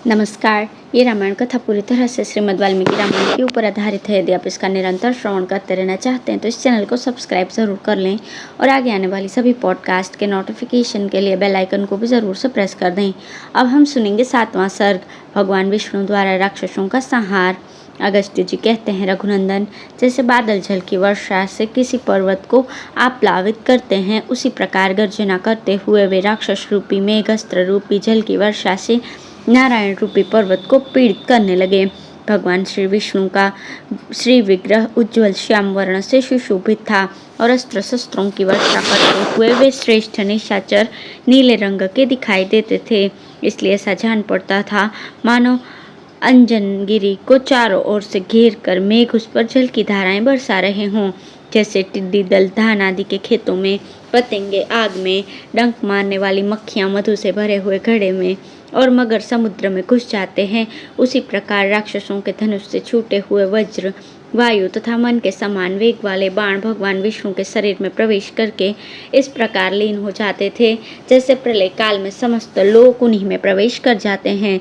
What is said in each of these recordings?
नमस्कार। ये रामायण कथा पूरी तरह से श्रीमद् वाल्मीकि रामायण के ऊपर आधारित है। यदि आप इसका निरंतर श्रवण करते रहना चाहते हैं तो इस चैनल को सब्सक्राइब ज़रूर कर लें और आगे आने वाली सभी पॉडकास्ट के नोटिफिकेशन के लिए बेल आइकन को भी ज़रूर से प्रेस कर दें। अब हम सुनेंगे 7वां सर्ग, भगवान विष्णु द्वारा राक्षसों का संहार। अगस्त्य जी कहते हैं, रघुनंदन, जैसे बादल जल की वर्षा से किसी पर्वत को आप प्लावित करते हैं, उसी प्रकार गर्जना करते हुए वे राक्षस रूपी मेघस्त्र रूपी जल की वर्षा से नारायण रूपी पर्वत को पीड़ित करने लगे। भगवान श्री विष्णु का श्री विग्रह उज्ज्वल श्याम वर्ण से सुशोभित था और अस्त्र शस्त्रों की वर्षा करते हुए वे श्रेष्ठ निशाचर नीले रंग के दिखाई देते थे। इसलिए ऐसा जान पड़ता था मानो अंजनगिरी को चारों ओर से घेर कर मेघ उस पर जल की धाराएं बरसा रहे हों। जैसे टिड्डी दल धान आदि के खेतों में, पतंगे आग में, डंक मारने वाली मक्खियां मधु से भरे हुए घड़े में और मगर समुद्र में घुस जाते हैं, उसी प्रकार राक्षसों के धनुष से छूटे हुए वज्र, वायु तथा मन के समान वेग वाले बाण भगवान विष्णु के शरीर में प्रवेश करके इस प्रकार लीन हो जाते थे जैसे प्रलय काल में समस्त लोक उन्हीं में प्रवेश कर जाते हैं।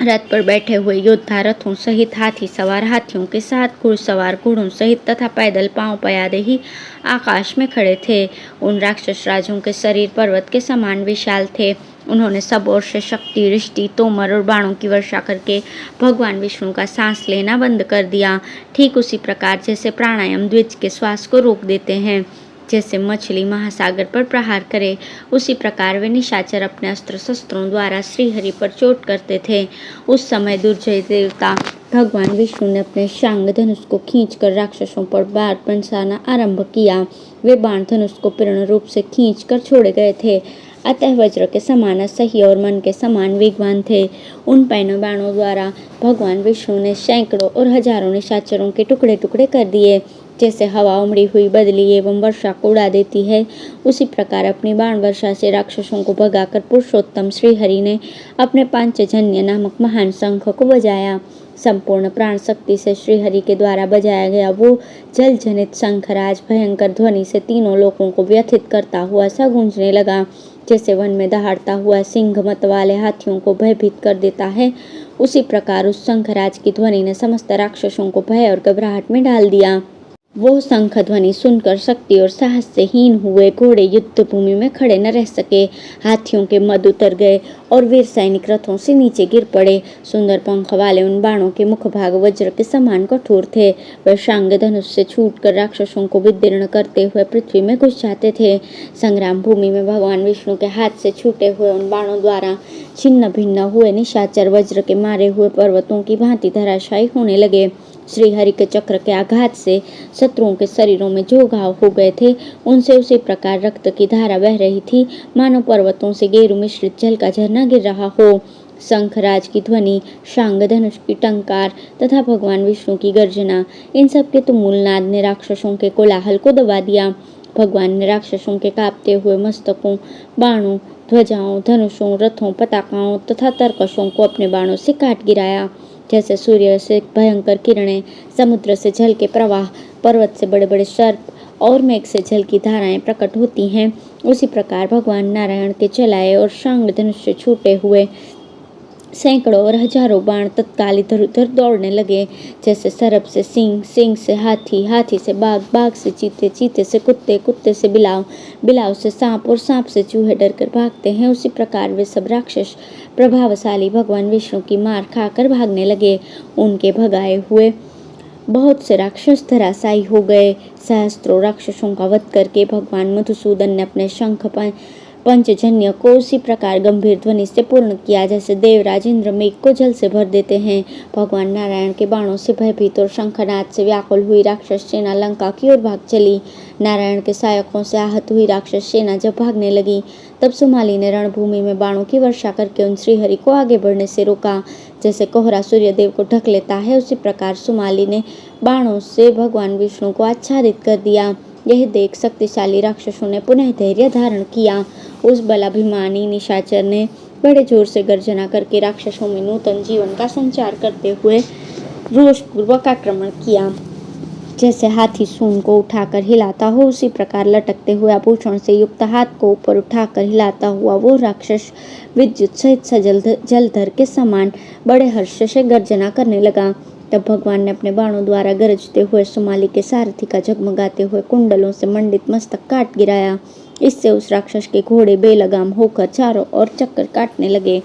रथ पर बैठे हुए योद्धा रथों सहित, हाथी सवार हाथियों के साथ, घुड़सवार घोड़ों सहित तथा पैदल पांव पयादे ही आकाश में खड़े थे। उन राक्षस राजों के शरीर पर्वत के समान विशाल थे। उन्होंने सब ओर से शक्ति, रिष्टि, तोमर और बाणों की वर्षा करके भगवान विष्णु का सांस लेना बंद कर दिया। ठीक उसी प्रकार जैसे प्राणायाम द्विज के श्वास को रोक देते हैं, जैसे मछली महासागर पर प्रहार करे, उसी प्रकार वे निशाचर अपने अस्त्र शस्त्रों द्वारा श्रीहरि पर चोट करते थे। उस समय दुर्जय देवता भगवान विष्णु ने अपने शांग धनुष को खींचकर राक्षसों पर बाण बरसाना आरंभ किया। वे बाण धनुष को पूर्ण रूप से खींचकर छोड़े गए थे, अतः वज्र के समान सही और मन के समान वेगवान थे। उन पैनों बाणों द्वारा भगवान विष्णु ने सैकड़ों और हजारों निशाचरों के टुकड़े टुकड़े कर दिए। जैसे हवा उमड़ी हुई बदली एवं वर्षा को उड़ा देती है, उसी प्रकार अपनी बाण वर्षा से राक्षसों को भगाकर पुरुषोत्तम श्रीहरि ने अपने पांचजन्य नामक महान शंख को बजाया। संपूर्ण प्राण शक्ति से श्रीहरि के द्वारा बजाया गया वो जल जनित शंखराज भयंकर ध्वनि से तीनों लोकों को व्यथित करता हुआ सा गूंजने लगा। जैसे वन में दहाड़ता हुआ सिंह मत वाले हाथियों को भयभीत कर देता है, उसी प्रकार उस शंखराज की ध्वनि ने समस्त राक्षसों को भय और घबराहट में डाल दिया। वो शंख ध्वनि सुनकर शक्ति और साहस से हीन हुए घोड़े युद्ध भूमि में खड़े न रह सके। हाथियों के मद उतर गए और वीर सैनिक रथों से नीचे गिर पड़े। सुंदर पंख वाले उन बाणों के मुख भाग वज्र के समान कठोर थे। वे शांग धनुष से छूटकर राक्षसों को विदीर्ण करते हुए पृथ्वी में घुस जाते थे। संग्राम भूमि में भगवान विष्णु के हाथ से छूटे हुए उन बाणों द्वारा छिन्न भिन्न हुए निशाचर वज्र के मारे हुए पर्वतों की भांति धराशायी होने लगे। श्रीहरि के चक्र के आघात से शत्रुओं के शरीरों में जो घाव हो गए थे, उनसे उसी प्रकार रक्त की धारा बह रही थी, मानो पर्वतों से गेरु मिश्रित जल का झरना गिर रहा हो। शंखराज की ध्वनि, शांग धनुष की टंकार तथा भगवान विष्णु की गर्जना, इन सब के तुमुल नाद ने राक्षसों के कोलाहल को दबा दिया। भगवान ने राक्षसों के कांपते हुए मस्तकों, बाणों, ध्वजाओं, धनुषों, रथों, पताकाओं तथा तरकशों को अपने बाणों से काट गिराया। जैसे सूर्य से भयंकर किरणें, समुद्र से जल के प्रवाह, पर्वत से बड़े बड़े सर्प और मेघ से जल की धाराएं प्रकट होती हैं, उसी प्रकार भगवान नारायण के चलाए और शांग धनुष से छूटे हुए सैकड़ों और हजारों बाण तत्काल इधर उधर दौड़ने लगे। जैसे सरप से सिंह, सिंह से हाथी, हाथी से बाघ, बाघ से चीते, चीते से कुत्ते, कुत्ते से बिलाव, बिलाव से सांप और सांप से चूहे डरकर भागते हैं, उसी प्रकार वे सब राक्षस प्रभावशाली भगवान विष्णु की मार खाकर भागने लगे। उनके भगाए हुए बहुत से राक्षस धराशायी हो गए। सहस्त्रों राक्षसों का वध करके भगवान मधुसूदन ने अपने शंख पंचजन्य को उसी प्रकार गंभीर ध्वनि से पूर्ण किया जैसे देवराज इंद्र मेघ को जल से भर देते हैं। भगवान नारायण के बाणों से भयभीत और शंखनाद से व्याकुल हुई राक्षस सेना लंका की ओर भाग चली। नारायण के सहायकों से आहत हुई राक्षस सेना जब भागने लगी, तब सुमाली ने रणभूमि में बाणों की वर्षा करके उन श्रीहरि को आगे बढ़ने से रोका। जैसे कोहरा सूर्यदेव को ढक लेता है, उसी प्रकार सुमाली ने बाणों से भगवान विष्णु को आच्छादित कर दिया। यह देख शक्तिशाली राक्षसों ने पुनः धैर्य धारण किया। उस बलाभिमानी निशाचर ने बड़े जोर से गर्जना करके राक्षसों में नूतन जीवन का संचार करते हुए रोषपूर्वक आक्रमण किया। जैसे हाथी सूंड को उठाकर हिलाता हो, उसी प्रकार लटकते हुए आभूषण से युक्त हाथ को ऊपर उठाकर हिलाता हुआ वो राक्षस विद्युत सहित सजल जलधर के समान बड़े हर्ष से गर्जना करने लगा। तब भगवान ने अपने बाणों द्वारा गरजते हुए सुमाली के सारथी का झगमगाते हुए कुंडलों से मंडित मस्तक काट गिराया। इससे उस राक्षस के घोड़े बेलगाम होकर चारों ओर चक्कर काटने लगे।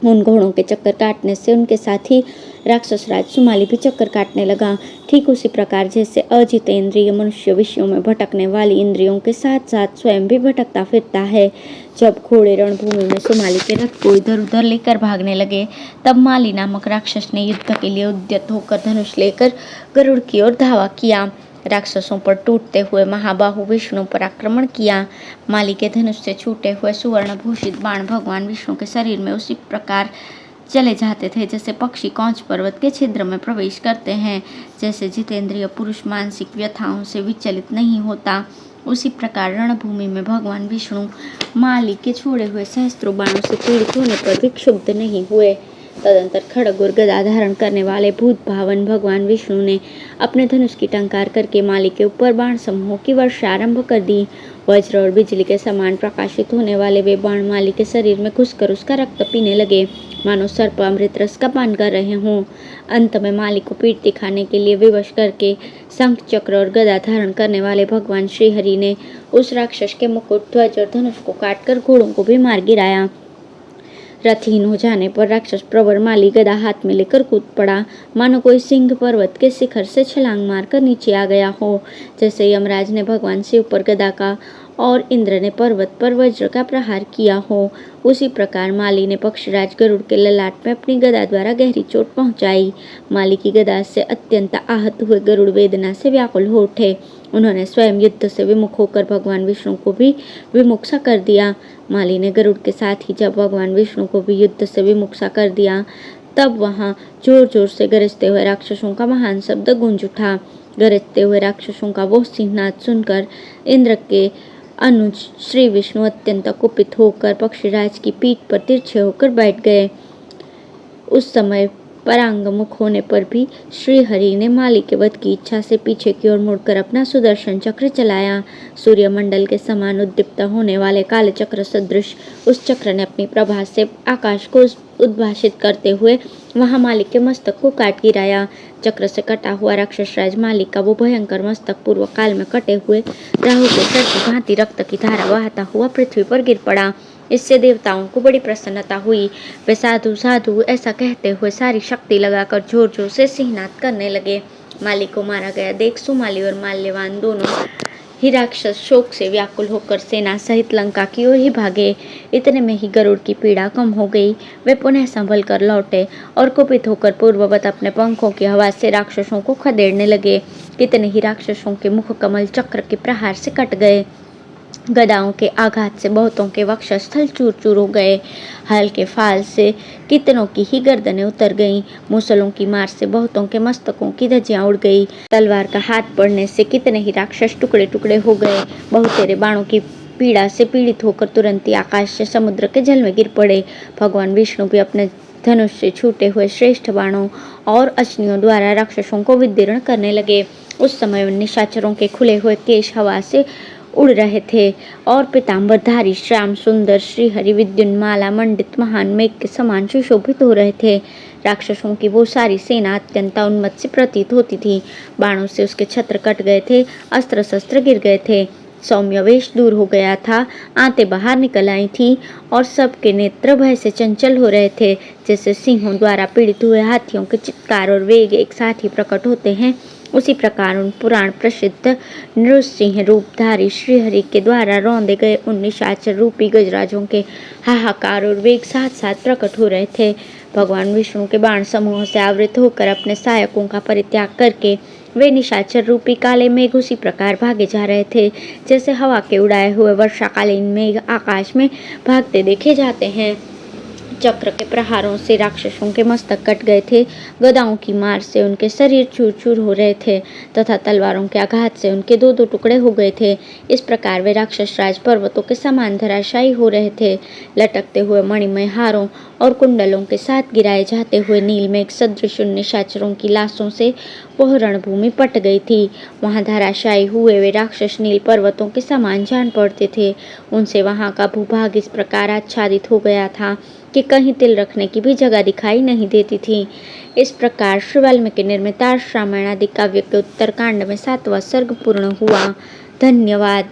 उन घोड़ों के चक्कर काटने से उनके साथी राक्षस राज सुमाली भी चक्कर काटने लगा। ठीक उसी प्रकार जैसे अजितेंद्रिय मनुष्य विषयों में भटकने वाली इंद्रियों के साथ साथ स्वयं भी भटकता फिरता है। जब घोड़े रणभूमि में सुमाली के रथ को इधर उधर लेकर भागने लगे, तब माली नामक राक्षस ने युद्ध के लिए उद्यत होकर धनुष लेकर गरुड़ की ओर धावा किया। राक्षसों पर टूटते हुए महाबाहु विष्णु पर आक्रमण किया। माली के धनुष से छूटे हुए सुवर्ण भूषित बाण भगवान विष्णु के शरीर में उसी प्रकार चले जाते थे जैसे पक्षी कौंच पर्वत के छिद्र में प्रवेश करते हैं। जैसे जितेंद्रिय पुरुष मानसिक व्यथाओं से विचलित नहीं होता, उसी प्रकार रणभूमि में भगवान विष्णु माली के छोड़े हुए सहस्त्रों बाणों से पीड़ित होने पर भी क्षुब्ध नहीं हुए। तदंतर खड्ग और गदा धारण करने वाले भूत भावन भगवान विष्णु ने अपने धनुष की टंकार करके माली के ऊपर बाण समूहों की वर्षा आरंभ कर दी। वज्र और बिजली के समान प्रकाशित होने वाले वे बाण माली के शरीर में घुसकर उसका रक्त पीने लगे, मानो सर्प अमृत रस का पान कर रहे हों। अंत में माली को पीठ दिखाने के लिए विवश करके शंख चक्र और गदा धारण करने वाले भगवान श्रीहरि ने उस राक्षस के मुकुट, ध्वज और धनुष को काटकर घोड़ों को भी मार गिराया। रथहीन हो जाने पर राक्षस प्रवर माली गदा हाथ में लेकर कूद पड़ा, मानो कोई सिंह पर्वत के शिखर से छलांग मारकर नीचे आ गया हो। जैसे यमराज ने भगवान शिव पर गदा का और इंद्र ने पर्वत पर वज्र का प्रहार किया हो, उसी प्रकार माली ने पक्षराज गरुड़ के ललाट में अपनी गदा द्वारा गहरी चोट पहुंचाई। माली की गदा से अत्यंत आहत हुए गरुड़ वेदना से व्याकुल हो उठे। उन्होंने स्वयं युद्ध से विमुख होकर भगवान विष्णु को भी विमुख सा कर दिया। माली ने गरुड़ के साथ ही जब भगवान विष्णु को भी युद्ध से विमुख सा कर दिया, तब वहां जोर जोर से गरजते हुए राक्षसों का महान शब्द गूंज उठा। गरजते हुए राक्षसों का वो सिंहनाद सुनकर इंद्र के अनुज श्री विष्णु अत्यंत कुपित होकर पक्षीराज की पीठ पर तिरछे होकर बैठ गए। उस समय परांगमुख होने पर भी श्रीहरि ने माली के वध की इच्छा से पीछे की ओर मुड़कर अपना सुदर्शन चक्र चलाया। सूर्यमंडल के समान उद्दीप्त होने वाले काले चक्र सदृश उस चक्र ने अपनी प्रभा से आकाश को उद्भाषित करते हुए वहां मालिक के मस्तक को काट गिराया। चक्र से कटा हुआ राक्षस राज मालिक का वो भयंकर मस्तक पूर्व काल में कटे हुए राहु के सर की भांति रक्त की धारा बहाता हुआ पृथ्वी पर गिर पड़ा। इससे देवताओं को बड़ी प्रसन्नता हुई। वे साधु साधु ऐसा कहते हुए सारी शक्ति लगाकर जोर जोर से सिंहनाद करने लगे। माली को मारा गया देख सुमाली और माल्यवान दोनों ही राक्षस शोक से व्याकुल होकर सेना सहित लंका की ओर ही भागे। इतने में ही गरुड़ की पीड़ा कम हो गई। वे पुनः संभल कर लौटे और कुपित होकर पूर्ववत अपने पंखों की हवा से राक्षसों को खदेड़ने लगे। कितने ही राक्षसों के मुख कमल चक्र के प्रहार से कट गए। गदाओं के आघात से बहुतों के वक्षस्थल चूर चूर हो गए। हल के फाल से कितनों की ही गर्दनें उतर गईं। मुसलों की मार से बहुतों के मस्तकों की धज्जियां उड़ गई। तलवार का हाथ पड़ने से कितने ही राक्षस टुकड़े टुकड़े हो गए। बहुतेरे बाणों की पीड़ा से पीड़ित होकर तुरंत ही आकाश से समुद्र के जल में गिर पड़े। भगवान विष्णु भी अपने धनुष से छूटे हुए श्रेष्ठ बाणों और अश्नियों द्वारा राक्षसों को विदीर्ण करने लगे। उस समय निशाचरों के खुले हुए केश हवा से उड़ रहे थे और पीताम्बरधारी श्याम सुंदर श्रीहरि विद्युन्माला मंडित महान मेघ के समान सुशोभित हो रहे थे। राक्षसों की वो सारी सेना अत्यंत उन्मत्त से प्रतीत होती थी। बाणों से उसके छत्र कट गए थे, अस्त्र शस्त्र गिर गए थे, सौम्य वेश दूर हो गया था, आंतें बाहर निकल आई थी और सबके नेत्र भय से चंचल हो रहे थे। जैसे सिंहों द्वारा पीड़ित हुए हाथियों के चित्कार और वेग एक साथ ही प्रकट होते हैं, उसी प्रकार उन पुराण प्रसिद्ध नृसिंह रूपधारी श्रीहरि के द्वारा रौंदे गए उन निशाचर रूपी गजराजों के हाहाकार और वेग साथ साथ प्रकट हो रहे थे। भगवान विष्णु के बाण समूह से आवृत होकर अपने सहायकों का परित्याग करके वे निशाचर रूपी काले मेघ उसी प्रकार भागे जा रहे थे जैसे हवा के उड़ाए हुए वर्षाकालीन मेघ आकाश में भागते देखे जाते हैं। चक्र के प्रहारों से राक्षसों के मस्तक कट गए थे, गदाओं की मार से उनके शरीर चूर चूर हो रहे थे तथा तलवारों के आघात से उनके दो दो टुकड़े हो गए थे। इस प्रकार वे राक्षस राज पर्वतों के समान धराशायी हो रहे थे। लटकते हुए मणिमय हारों और कुंडलों के साथ गिराए जाते हुए नीलमेघ सदृश उन निशाचरों की लाशों से वह रणभूमि पट गई थी। वहां धराशायी हुए वे राक्षस नील पर्वतों के समान जान पड़ते थे। उनसे वहां का भूभाग इस प्रकार आच्छादित हो गया था कि कहीं तिल रखने की भी जगह दिखाई नहीं देती थी। इस प्रकार श्री वाल्मीकि निर्मित रामायण आदि काव्य के उत्तरकांड में 7वां सर्ग पूर्ण हुआ। धन्यवाद।